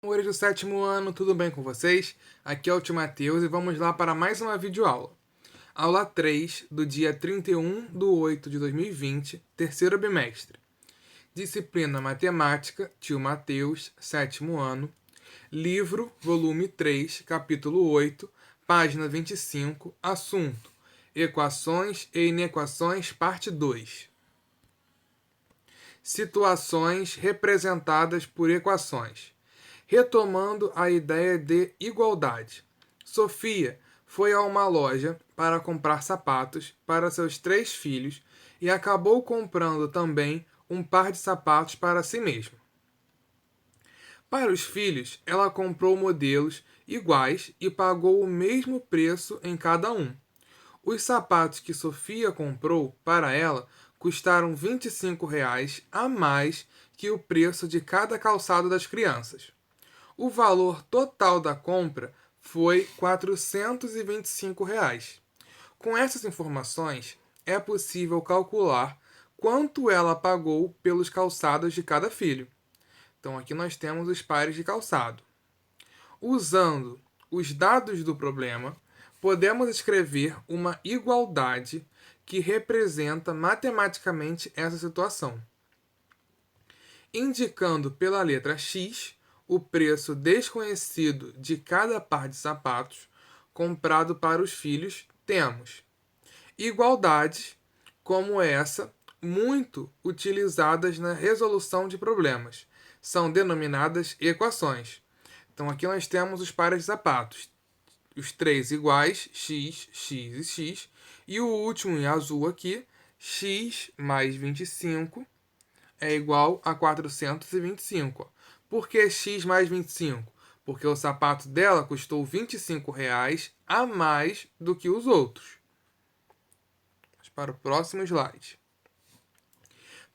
Amores do sétimo ano, tudo bem com vocês? Aqui é o Tio Matheus e vamos lá para mais uma videoaula. Aula 3, do dia 31/8 de 2020, terceiro bimestre. Disciplina Matemática, Tio Matheus, sétimo ano. Livro, volume 3, capítulo 8, página 25, assunto: Equações e inequações, parte 2. Situações representadas por equações. Retomando a ideia de igualdade. Sofia foi a uma loja para comprar sapatos para seus 3 filhos e acabou comprando também um par de sapatos para si mesma. Para os filhos, ela comprou modelos iguais e pagou o mesmo preço em cada um. Os sapatos que Sofia comprou para ela custaram R$ 25 a mais que o preço de cada calçado das crianças. O valor total da compra foi R$ 425. Com essas informações, é possível calcular quanto ela pagou pelos calçados de cada filho. Então, aqui nós temos os pares de calçado. Usando os dados do problema, podemos escrever uma igualdade que representa matematicamente essa situação, indicando pela letra X o preço desconhecido de cada par de sapatos comprado para os filhos. Temos igualdades como essa, muito utilizadas na resolução de problemas. São denominadas equações. Então aqui nós temos os pares de sapatos. Os três iguais, x, x e x. E o último em azul aqui, x mais 25 é igual a 425. Por que x mais 25? Porque o sapato dela custou R$ 25 a mais do que os outros. Vamos para o próximo slide.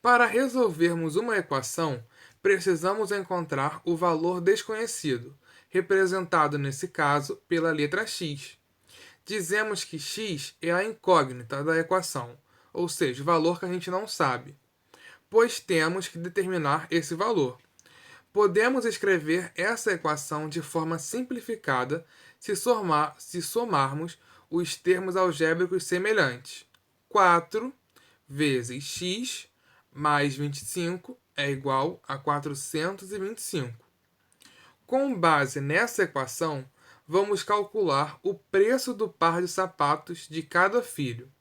Para resolvermos uma equação, precisamos encontrar o valor desconhecido, representado nesse caso pela letra x. Dizemos que x é a incógnita da equação, ou seja, o valor que a gente não sabe, pois temos que determinar esse valor. Podemos escrever essa equação de forma simplificada se somarmos os termos algébricos semelhantes. 4 vezes x mais 25 é igual a 425. Com base nessa equação, vamos calcular o preço do par de sapatos de cada filho.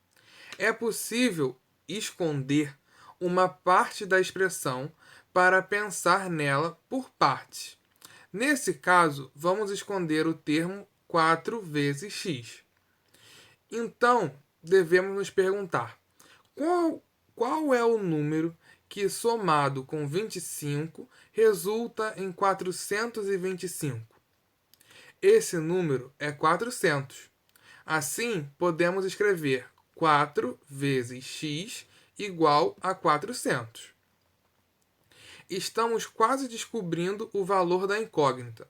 É possível esconder uma parte da expressão para pensar nela por partes. Nesse caso, vamos esconder o termo 4 vezes x. Então, devemos nos perguntar: qual é o número que, somado com 25, resulta em 425? Esse número é 400. Assim, podemos escrever 4 vezes x igual a 400. Estamos quase descobrindo o valor da incógnita.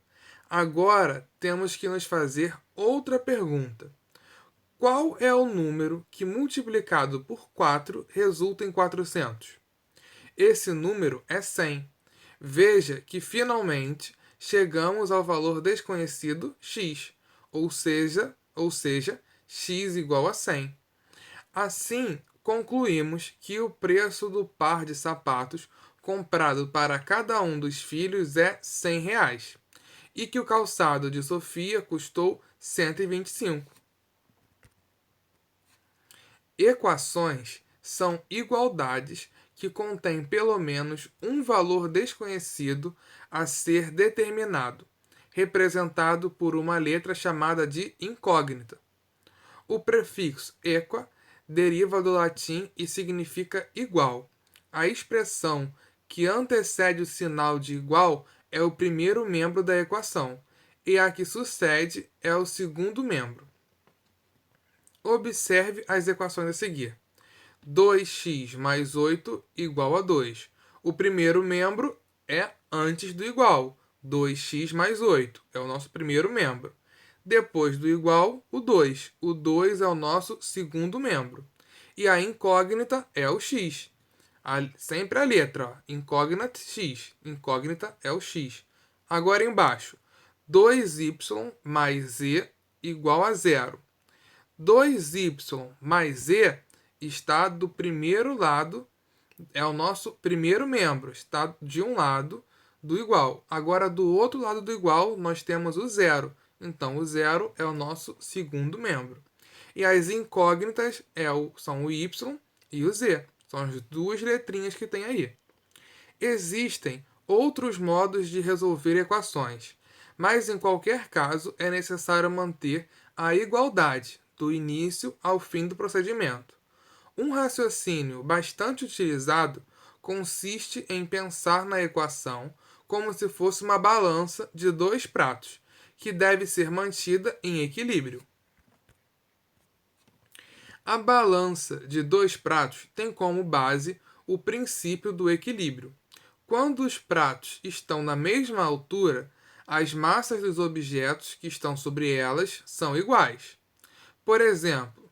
Agora temos que nos fazer outra pergunta. Qual é o número que, multiplicado por 4, resulta em 400? Esse número é 100. Veja que, finalmente, chegamos ao valor desconhecido x, ou seja, x igual a 100. Assim, concluímos que o preço do par de sapatos comprado para cada um dos filhos é R$ 100 e que o calçado de Sofia custou 125. Equações são igualdades que contêm pelo menos um valor desconhecido a ser determinado, representado por uma letra chamada de incógnita. O prefixo equa deriva do latim e significa igual. A expressão que antecede o sinal de igual é o primeiro membro da equação, e a que sucede é o segundo membro. Observe as equações a seguir. 2x mais 8 igual a 2. O primeiro membro é antes do igual. 2x mais 8 é o nosso primeiro membro. Depois do igual, o 2. O 2 é o nosso segundo membro. E a incógnita é o x. Sempre a letra, ó. Incógnita x. Incógnita é o x. Agora embaixo, 2y mais z igual a zero. 2y mais z está do primeiro lado, é o nosso primeiro membro, está de um lado do igual. Agora, do outro lado do igual, nós temos o zero. Então, o zero é o nosso segundo membro. E as incógnitas são o y e o z. São as duas letrinhas que tem aí. Existem outros modos de resolver equações, mas em qualquer caso é necessário manter a igualdade do início ao fim do procedimento. Um raciocínio bastante utilizado consiste em pensar na equação como se fosse uma balança de dois pratos, que deve ser mantida em equilíbrio. A balança de dois pratos tem como base o princípio do equilíbrio. Quando os pratos estão na mesma altura, as massas dos objetos que estão sobre elas são iguais. Por exemplo,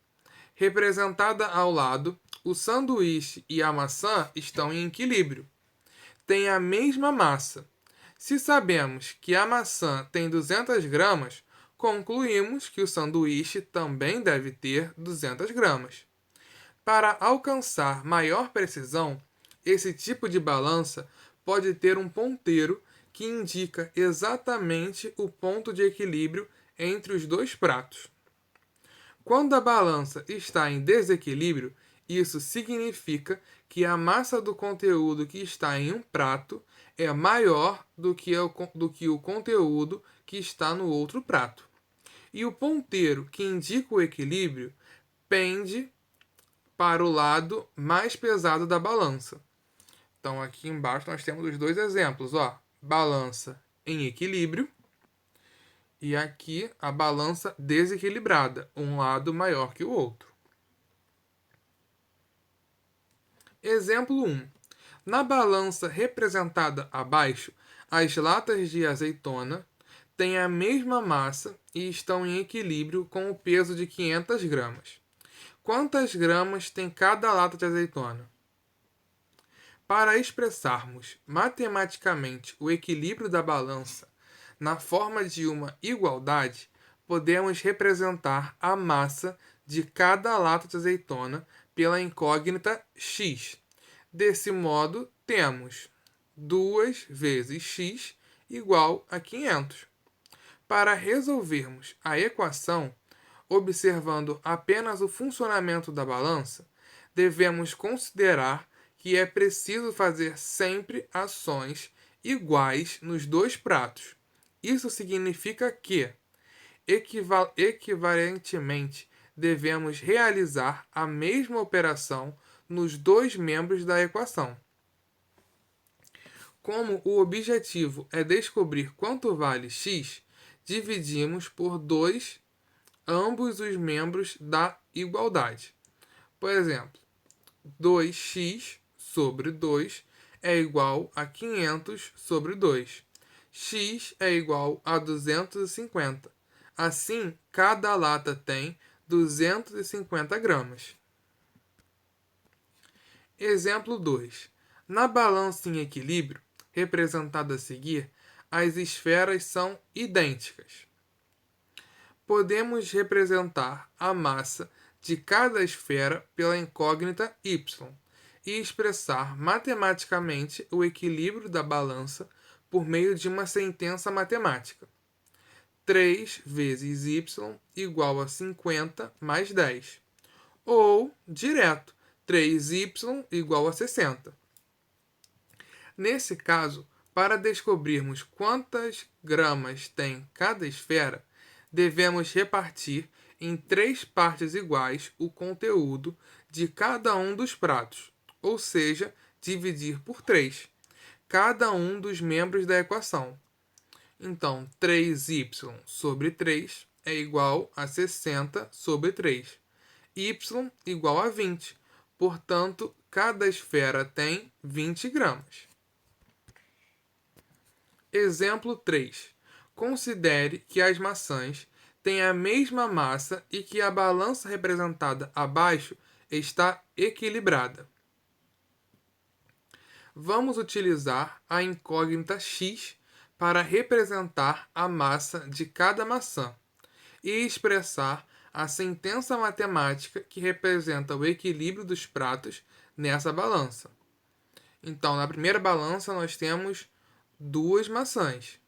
representada ao lado, o sanduíche e a maçã estão em equilíbrio. Têm a mesma massa. Se sabemos que a maçã tem 200 gramas, concluímos que o sanduíche também deve ter 200 gramas. Para alcançar maior precisão, esse tipo de balança pode ter um ponteiro que indica exatamente o ponto de equilíbrio entre os dois pratos. Quando a balança está em desequilíbrio, isso significa que a massa do conteúdo que está em um prato é maior do que o conteúdo que está no outro prato. E o ponteiro que indica o equilíbrio pende para o lado mais pesado da balança. Então, aqui embaixo nós temos os dois exemplos. Balança em equilíbrio e aqui a balança desequilibrada, um lado maior que o outro. Exemplo 1. Na balança representada abaixo, as latas de azeitona têm a mesma massa e estão em equilíbrio com o peso de 500 gramas. Quantas gramas tem cada lata de azeitona? Para expressarmos matematicamente o equilíbrio da balança na forma de uma igualdade, podemos representar a massa de cada lata de azeitona pela incógnita x. Desse modo, temos 2 vezes x igual a 500. Para resolvermos a equação, observando apenas o funcionamento da balança, devemos considerar que é preciso fazer sempre ações iguais nos dois pratos. Isso significa que, equivalentemente, devemos realizar a mesma operação nos dois membros da equação. Como o objetivo é descobrir quanto vale x, dividimos por 2 ambos os membros da igualdade. Por exemplo, 2x sobre 2 é igual a 500 sobre 2. X é igual a 250. Assim, cada lata tem 250 gramas. Exemplo 2. Na balança em equilíbrio, representada a seguir, as esferas são idênticas. Podemos representar a massa de cada esfera pela incógnita y e expressar matematicamente o equilíbrio da balança por meio de uma sentença matemática. 3 vezes y igual a 50 mais 10. Ou, direto, 3y igual a 60. Nesse caso, para descobrirmos quantas gramas tem cada esfera, devemos repartir em 3 partes iguais o conteúdo de cada um dos pratos, ou seja, dividir por 3 cada um dos membros da equação. Então, 3y sobre 3 é igual a 60 sobre 3. Y igual a 20. Portanto, cada esfera tem 20 gramas. Exemplo 3. Considere que as maçãs têm a mesma massa e que a balança representada abaixo está equilibrada. Vamos utilizar a incógnita x para representar a massa de cada maçã e expressar a sentença matemática que representa o equilíbrio dos pratos nessa balança. Então, na primeira balança, nós temos duas maçãs.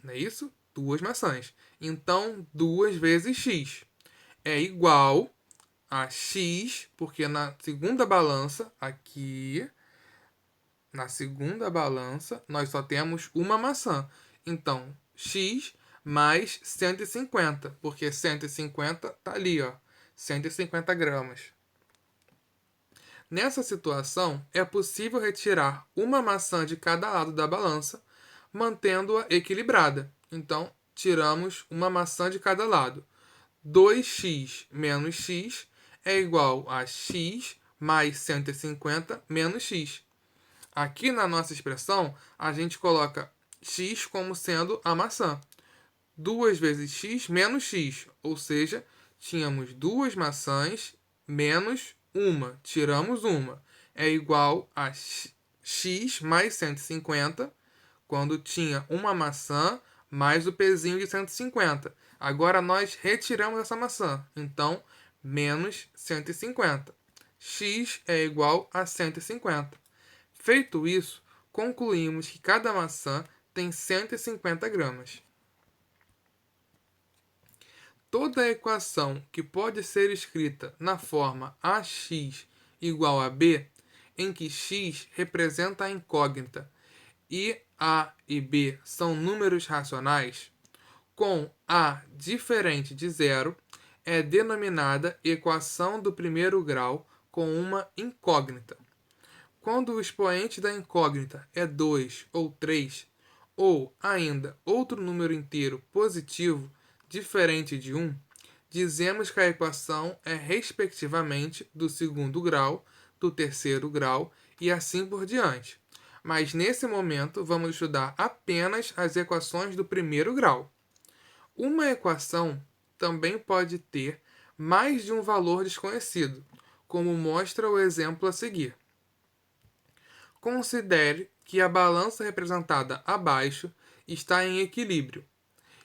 Não é isso? Duas maçãs. Então, 2 vezes x é igual a x, porque na segunda balança, aqui, na segunda balança, nós só temos uma maçã. Então, x mais 150, porque 150 está ali, ó, 150 gramas. Nessa situação, é possível retirar uma maçã de cada lado da balança, mantendo-a equilibrada. Então, tiramos uma maçã de cada lado. 2x menos x é igual a x mais 150 menos x. Aqui na nossa expressão, a gente coloca x como sendo a maçã. 2 vezes x menos x, ou seja, tínhamos duas maçãs menos uma, tiramos uma. É igual a x mais 150, quando tinha uma maçã mais o pezinho de 150. Agora nós retiramos essa maçã, então menos 150. X é igual a 150. Feito isso, concluímos que cada maçã tem 150 gramas. Toda equação que pode ser escrita na forma ax igual a b, em que x representa a incógnita e a e b são números racionais, com a diferente de zero, é denominada equação do primeiro grau com uma incógnita. Quando o expoente da incógnita é 2 ou 3, ou ainda outro número inteiro positivo diferente de 1, dizemos que a equação é respectivamente do segundo grau, do terceiro grau e assim por diante. Mas nesse momento vamos estudar apenas as equações do primeiro grau. Uma equação também pode ter mais de um valor desconhecido, como mostra o exemplo a seguir. Considere que a balança representada abaixo está em equilíbrio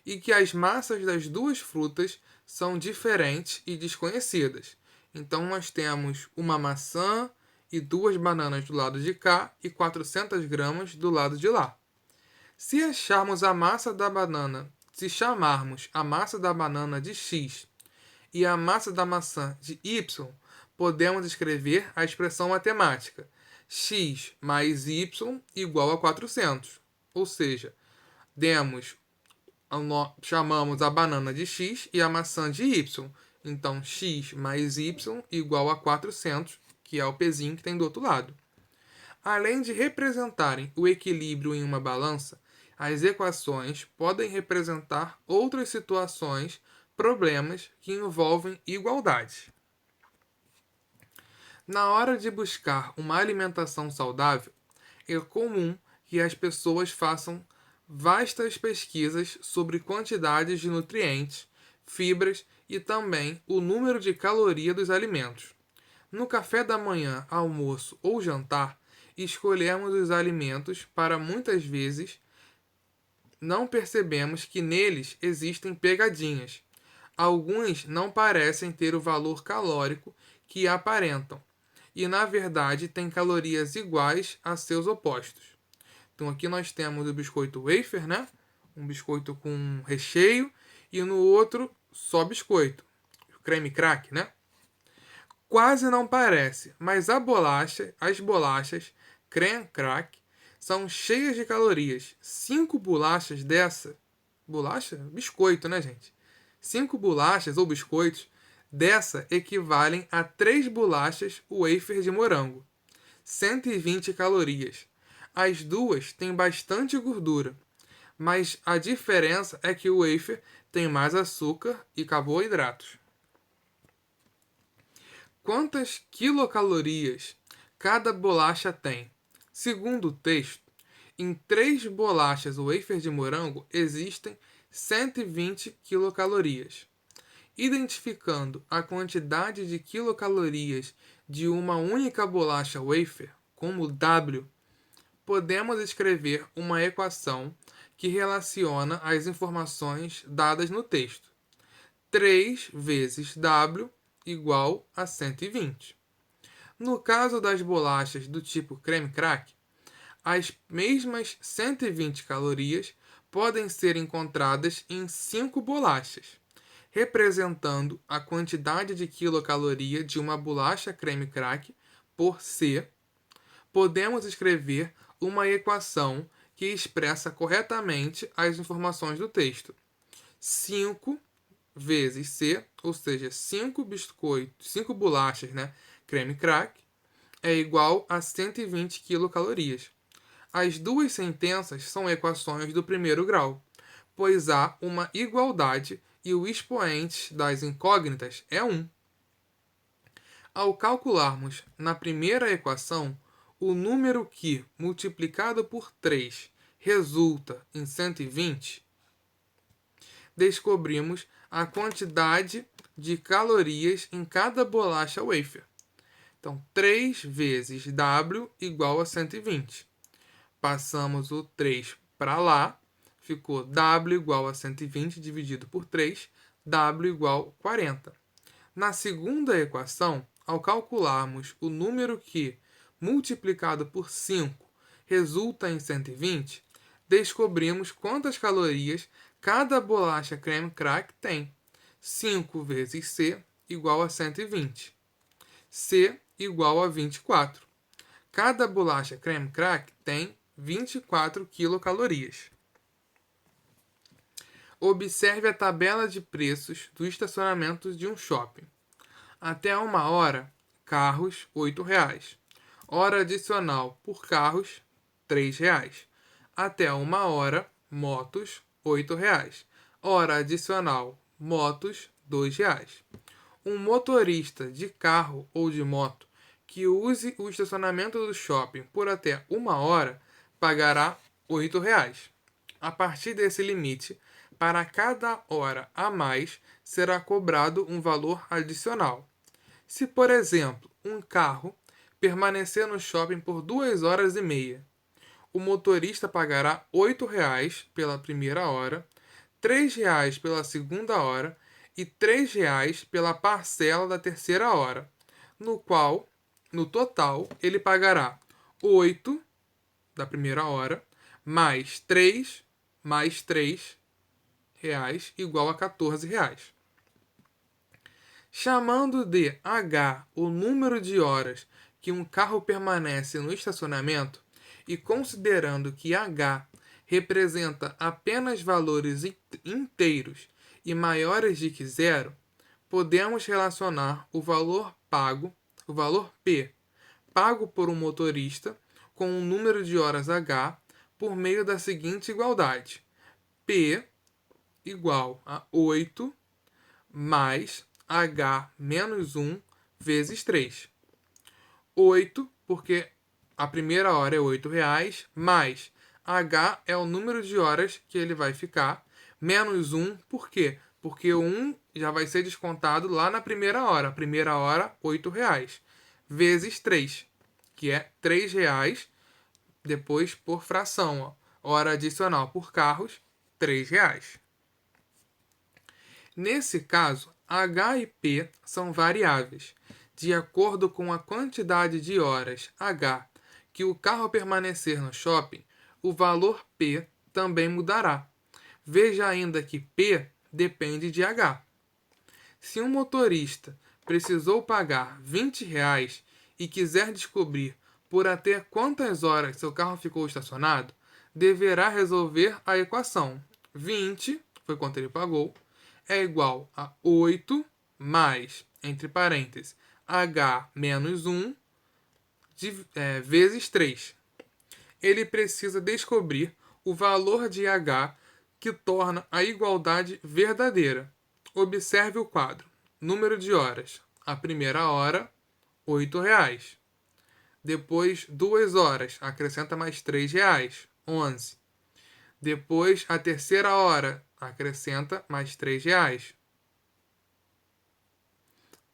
e que as massas das duas frutas são diferentes e desconhecidas. Então, nós temos uma maçã e duas bananas do lado de cá e 400 gramas do lado de lá. Se acharmos a massa da banana, se chamarmos a massa da banana de x e a massa da maçã de y, podemos escrever a expressão matemática x mais y igual a 400. Ou seja, chamamos a banana de x e a maçã de y. Então, x mais y igual a 400, que é o pezinho que tem do outro lado. Além de representarem o equilíbrio em uma balança, as equações podem representar outras situações, problemas que envolvem igualdade. Na hora de buscar uma alimentação saudável, é comum que as pessoas façam vastas pesquisas sobre quantidades de nutrientes, fibras e também o número de calorias dos alimentos. No café da manhã, almoço ou jantar, escolhemos os alimentos para muitas vezes não percebemos que neles existem pegadinhas. Alguns não parecem ter o valor calórico que aparentam e, na verdade, têm calorias iguais a seus opostos. Então, aqui nós temos o biscoito wafer, né? Um biscoito com recheio e no outro só biscoito, creme crack, né? Quase não parece, mas as bolachas creme crack são cheias de calorias. 5 bolachas dessa, bolacha? Biscoito, né, gente? 5 bolachas ou biscoitos dessa equivalem a 3 bolachas wafer de morango. 120 calorias. As duas têm bastante gordura, mas a diferença é que o wafer tem mais açúcar e carboidratos. Quantas quilocalorias cada bolacha tem? Segundo o texto, em 3 bolachas wafer de morango existem 120 quilocalorias. Identificando a quantidade de quilocalorias de uma única bolacha wafer, como W, podemos escrever uma equação que relaciona as informações dadas no texto. 3 vezes W igual a 120. No caso das bolachas do tipo creme crack, as mesmas 120 calorias podem ser encontradas em 5 bolachas, representando a quantidade de quilocaloria de uma bolacha creme crack por C. Podemos escrever uma equação que expressa corretamente as informações do texto. 5 vezes C, ou seja, 5 biscoitos, 5 bolachas, né, creme crack, é igual a 120 quilocalorias. As duas sentenças são equações do primeiro grau, pois há uma igualdade e o expoente das incógnitas é 1. Ao calcularmos na primeira equação o número que, multiplicado por 3, resulta em 120, descobrimos a quantidade de calorias em cada bolacha wafer. Então, 3 vezes W igual a 120. Passamos o 3 para lá, ficou W igual a 120 dividido por 3, W igual a 40. Na segunda equação, ao calcularmos o número que, multiplicado por 5, resulta em 120, descobrimos quantas calorias cada bolacha creme crack tem. 5 vezes C igual a 120. C igual a 24. Cada bolacha creme crack tem 24 quilocalorias. Observe a tabela de preços do estacionamento de um shopping. Até 1 hora, carros, R$ 8,00. Hora adicional por carros, R$ 3,00. Até 1 hora, motos, R$ 8,00. Hora adicional, motos, R$ 2,00. Um motorista de carro ou de moto que use o estacionamento do shopping por até 1 hora pagará R$ 8,00. A partir desse limite, para cada hora a mais será cobrado um valor adicional. Se, por exemplo, um carro permanecer no shopping por 2 horas e meia, o motorista pagará R$ 8,00 pela primeira hora, R$ 3,00 pela segunda hora e R$ 3,00 pela parcela da terceira hora, no total, ele pagará 8 da primeira hora, mais 3, mais 3 reais, igual a 14 reais. Chamando de H o número de horas que um carro permanece no estacionamento e considerando que H representa apenas valores inteiros e maiores de que zero, podemos relacionar o valor P, pago por um motorista, com o número de horas H por meio da seguinte igualdade: P igual a 8 mais H menos 1 vezes 3. 8, porque a primeira hora é R$ 8,00, mais H é o número de horas que ele vai ficar, menos 1, por quê? Porque o 1 já vai ser descontado lá na primeira hora. Primeira hora, R$ 8,00, vezes 3, que é R$ 3,00, depois por fração. Ó. Hora adicional por carros, R$ 3,00. Nesse caso, H e P são variáveis, de acordo com a quantidade de horas H que o carro permanecer no shopping, o valor P também mudará. Veja ainda que P depende de H. Se um motorista precisou pagar R$ 20,00 e quiser descobrir por até quantas horas seu carro ficou estacionado, deverá resolver a equação. 20 foi quanto ele pagou, é igual a 8 mais, entre parênteses, H menos 1 vezes 3. Ele precisa descobrir o valor de H que torna a igualdade verdadeira. Observe o quadro. Número de horas. A primeira hora, R$ 8,00. Depois, 2 horas. Acrescenta mais R$ 3,00. 11. Depois, a terceira hora. Acrescenta mais R$ 3,00.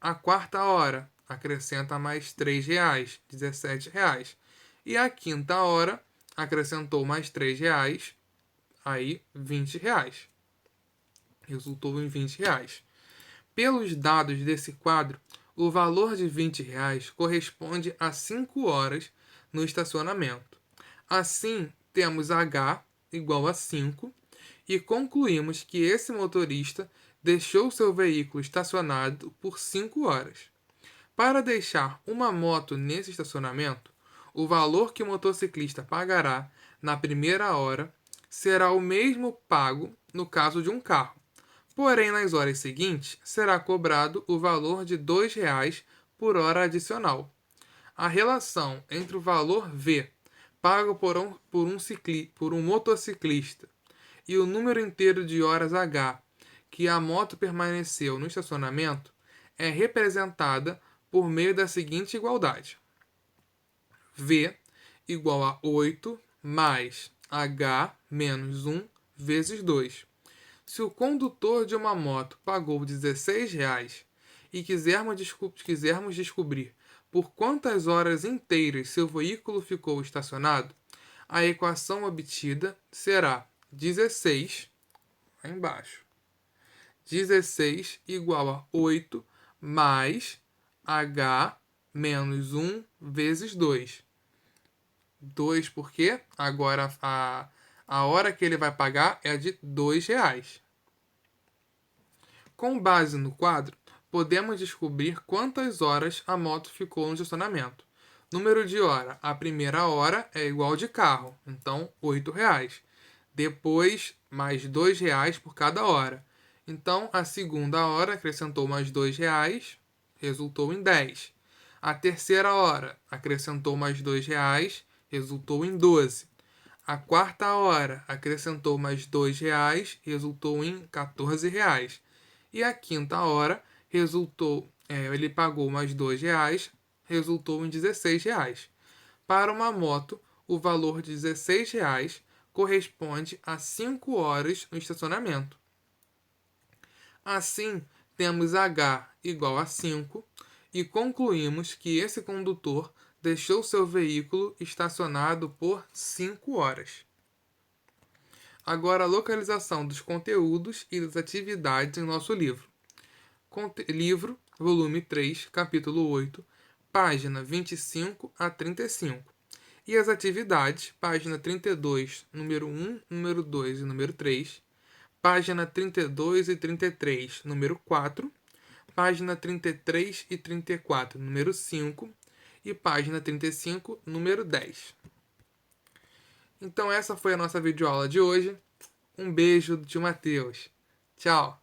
A quarta hora. Acrescenta mais R$ 3,00. R$ 17,00. E a quinta hora acrescentou mais R$ 3, aí R$ 20. Resultou em R$ 20. Pelos dados desse quadro, o valor de R$ 20 corresponde a 5 horas no estacionamento. Assim, temos H igual a 5 e concluímos que esse motorista deixou seu veículo estacionado por 5 horas. Para deixar uma moto nesse estacionamento, o valor que o motociclista pagará na primeira hora será o mesmo pago no caso de um carro. Porém, nas horas seguintes, será cobrado o valor de R$ 2 por hora adicional. A relação entre o valor V pago por um motociclista e o número inteiro de horas H que a moto permaneceu no estacionamento é representada por meio da seguinte igualdade: V igual a 8 mais H menos 1 vezes 2. Se o condutor de uma moto pagou R$ 16 e quisermos descobrir por quantas horas inteiras seu veículo ficou estacionado, a equação obtida será 16, lá embaixo, 16 igual a 8 mais H menos 1 vezes 2. 2 porque agora a hora que ele vai pagar é de R$ 2. Com base no quadro, podemos descobrir quantas horas a moto ficou no estacionamento. Número de hora. A primeira hora é igual de carro, então R$ 8. Depois, mais R$ 2 por cada hora. Então, a segunda hora acrescentou mais R$ 2, resultou em 10. A terceira hora acrescentou mais R$ 2, resultou em 12. A quarta hora acrescentou mais R$ 2, resultou em R$ 14. E a quinta hora ele pagou mais R$ 2, resultou em R$ 16. Para uma moto, o valor de R$ 16 corresponde a 5 horas no estacionamento. Assim, temos H igual a 5 e concluímos que esse condutor deixou seu veículo estacionado por 5 horas. Agora, a localização dos conteúdos e das atividades em nosso livro. Livro, volume 3, capítulo 8, página 25 a 35. E as atividades, página 32, número 1, número 2 e número 3. Página 32 e 33, número 4. Página 33 e 34, número 5. E página 35, número 10. Então essa foi a nossa videoaula de hoje. Um beijo de Matheus. Tchau!